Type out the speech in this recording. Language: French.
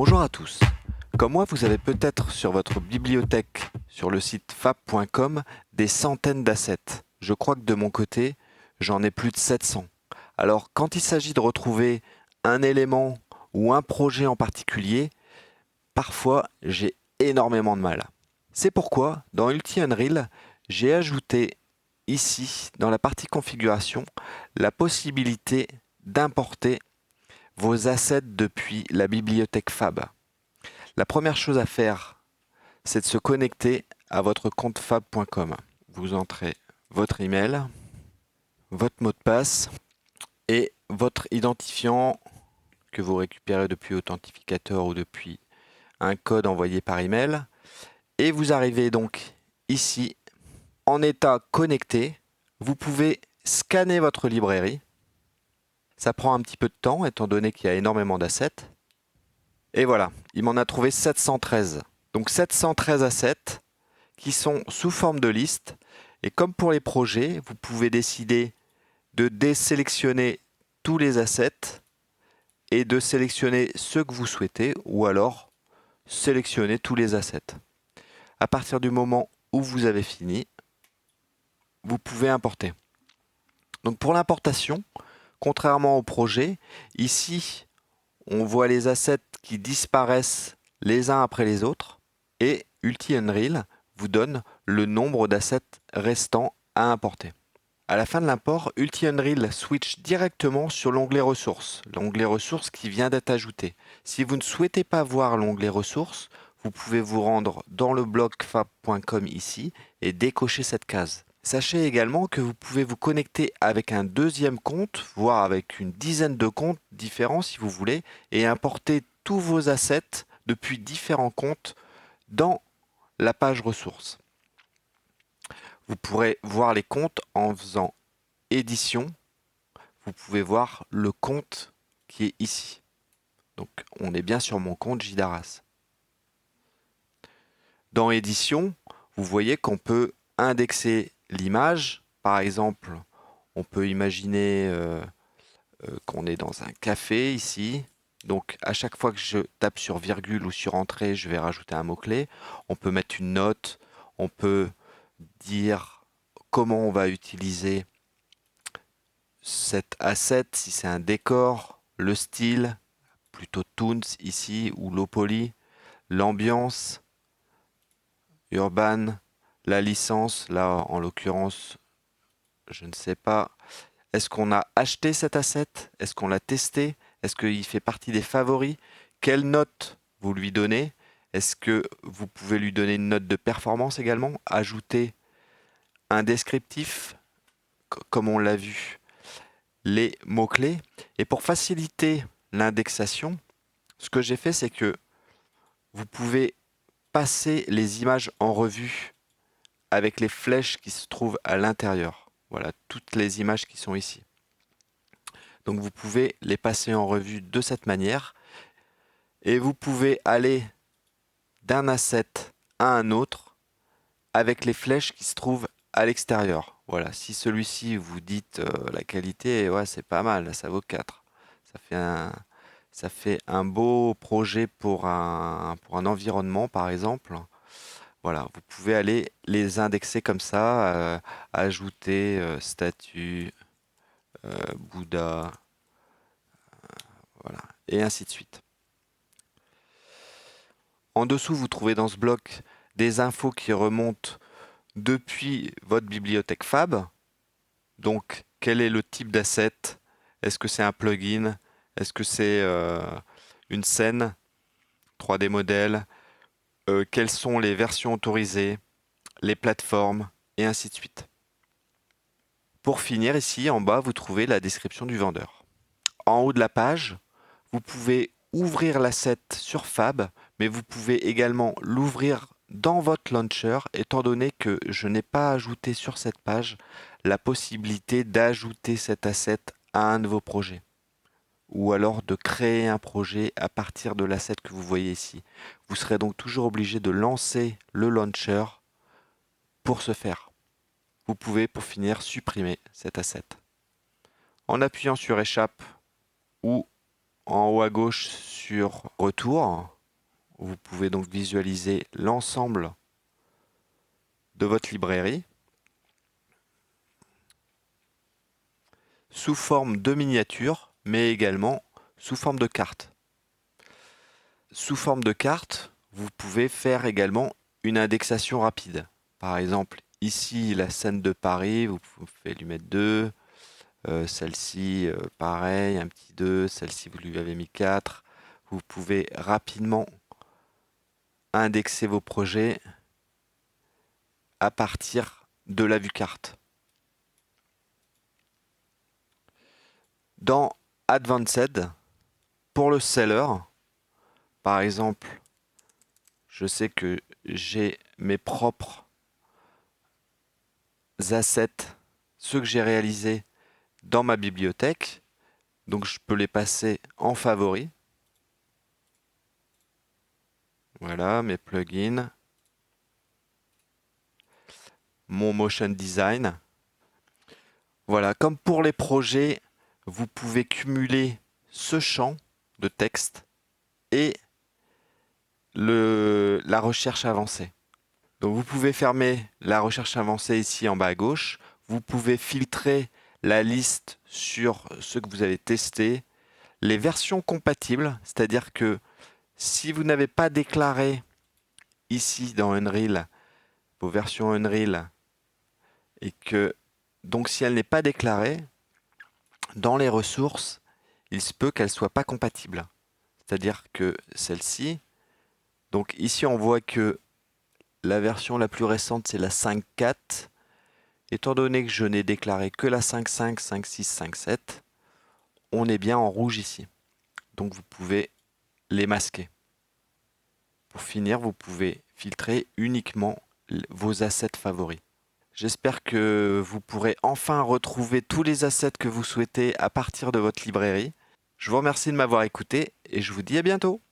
Bonjour à tous. Comme moi, vous avez peut-être sur votre bibliothèque sur le site fab.com des centaines d'assets. Je crois que de mon côté, j'en ai plus de 700. Alors, quand il s'agit de retrouver un élément ou un projet en particulier, parfois j'ai énormément de mal. C'est pourquoi, dans Ulti Unreal, j'ai ajouté ici, dans la partie configuration, la possibilité d'importer vos assets depuis la bibliothèque Fab. La première chose à faire, c'est de se connecter à votre compte fab.com. Vous entrez votre email, votre mot de passe et votre identifiant que vous récupérez depuis Authentificator ou depuis un code envoyé par email. Et vous arrivez donc ici en état connecté. Vous pouvez scanner votre librairie. Ça prend un petit peu de temps étant donné qu'il y a énormément d'assets. Et voilà, il m'en a trouvé 713. Donc 713 assets qui sont sous forme de liste. Et comme pour les projets, vous pouvez décider de désélectionner tous les assets et de sélectionner ceux que vous souhaitez ou alors sélectionner tous les assets. À partir du moment où vous avez fini, vous pouvez importer. Donc pour l'importation, contrairement au projet, ici, on voit les assets qui disparaissent les uns après les autres et Ulti Unreal vous donne le nombre d'assets restants à importer. À la fin de l'import, Ulti Unreal switch directement sur l'onglet ressources, l'onglet ressources qui vient d'être ajouté. Si vous ne souhaitez pas voir l'onglet ressources, vous pouvez vous rendre dans le bloc fab.com ici et décocher cette case. Sachez également que vous pouvez vous connecter avec un deuxième compte, voire avec une dizaine de comptes différents si vous voulez, et importer tous vos assets depuis différents comptes dans la page ressources. Vous pourrez voir les comptes en faisant édition. Vous pouvez voir le compte qui est ici. Donc on est bien sur mon compte JDaras. Dans édition, vous voyez qu'on peut indexer l'image. Par exemple, on peut imaginer qu'on est dans un café ici. Donc à chaque fois que je tape sur virgule ou sur entrée, je vais rajouter un mot-clé. On peut mettre une note. On peut dire comment on va utiliser cet asset, si c'est un décor, le style, plutôt Toons ici, ou low poly, l'ambiance, urban, la licence, là en l'occurrence, je ne sais pas. Est-ce qu'on a acheté cet asset? Est-ce qu'on l'a testé? Est-ce qu'il fait partie des favoris? Quelle note vous lui donnez? Est-ce que vous pouvez lui donner une note de performance également? Ajouter un descriptif, comme on l'a vu, les mots-clés. Et pour faciliter l'indexation, ce que j'ai fait, c'est que vous pouvez passer les images en revue avec les flèches qui se trouvent à l'intérieur. Voilà, toutes les images qui sont ici. Donc vous pouvez les passer en revue de cette manière. Et vous pouvez aller d'un asset à un autre avec les flèches qui se trouvent à l'extérieur. Voilà, si celui-ci vous dites la qualité, ouais, c'est pas mal, ça vaut 4. Ça fait un beau projet pour un environnement, par exemple. Voilà, vous pouvez aller les indexer comme ça, ajouter statue, Bouddha, voilà, et ainsi de suite. En dessous, vous trouvez dans ce bloc des infos qui remontent depuis votre bibliothèque Fab. Donc, quel est le type d'asset? Est-ce que c'est un plugin? Est-ce que c'est une scène 3D modèle? Quelles sont les versions autorisées? Les plateformes? Et ainsi de suite. Pour finir, ici, en bas, vous trouvez la description du vendeur. En haut de la page, vous pouvez ouvrir l'asset sur Fab, mais vous pouvez également l'ouvrir dans votre launcher, étant donné que je n'ai pas ajouté sur cette page la possibilité d'ajouter cet asset à un de vos projets, ou alors de créer un projet à partir de l'asset que vous voyez ici. Vous serez donc toujours obligé de lancer le launcher pour ce faire. Vous pouvez, pour finir, supprimer cet asset. En appuyant sur Échappe ou en haut à gauche sur Retour. Vous pouvez donc visualiser l'ensemble de votre librairie sous forme de miniature, mais également sous forme de carte. Sous forme de carte, vous pouvez faire également une indexation rapide. Par exemple, ici, la scène de Paris, vous pouvez lui mettre 2. Celle-ci, pareil, un petit 2. Celle-ci, vous lui avez mis 4. Vous pouvez rapidement indexer vos projets à partir de la vue carte. Dans Advanced, pour le seller, par exemple, je sais que j'ai mes propres assets, ceux que j'ai réalisés dans ma bibliothèque, donc je peux les passer en favoris. Voilà, mes plugins, mon motion design. Voilà, comme pour les projets, vous pouvez cumuler ce champ de texte et la recherche avancée. Donc vous pouvez fermer la recherche avancée ici en bas à gauche. Vous pouvez filtrer la liste sur ce que vous avez testé. Les versions compatibles, c'est-à-dire que si vous n'avez pas déclaré ici dans Unreal vos versions Unreal et que donc si elle n'est pas déclarée, dans les ressources, il se peut qu'elle ne soit pas compatible. C'est-à-dire que celle-ci, donc ici on voit que la version la plus récente c'est la 5.4. Étant donné que je n'ai déclaré que la 5.5, 5.6, 5.7, on est bien en rouge ici. Donc vous pouvez les masquer. Pour finir, vous pouvez filtrer uniquement vos assets favoris. J'espère que vous pourrez enfin retrouver tous les assets que vous souhaitez à partir de votre librairie. Je vous remercie de m'avoir écouté et je vous dis à bientôt.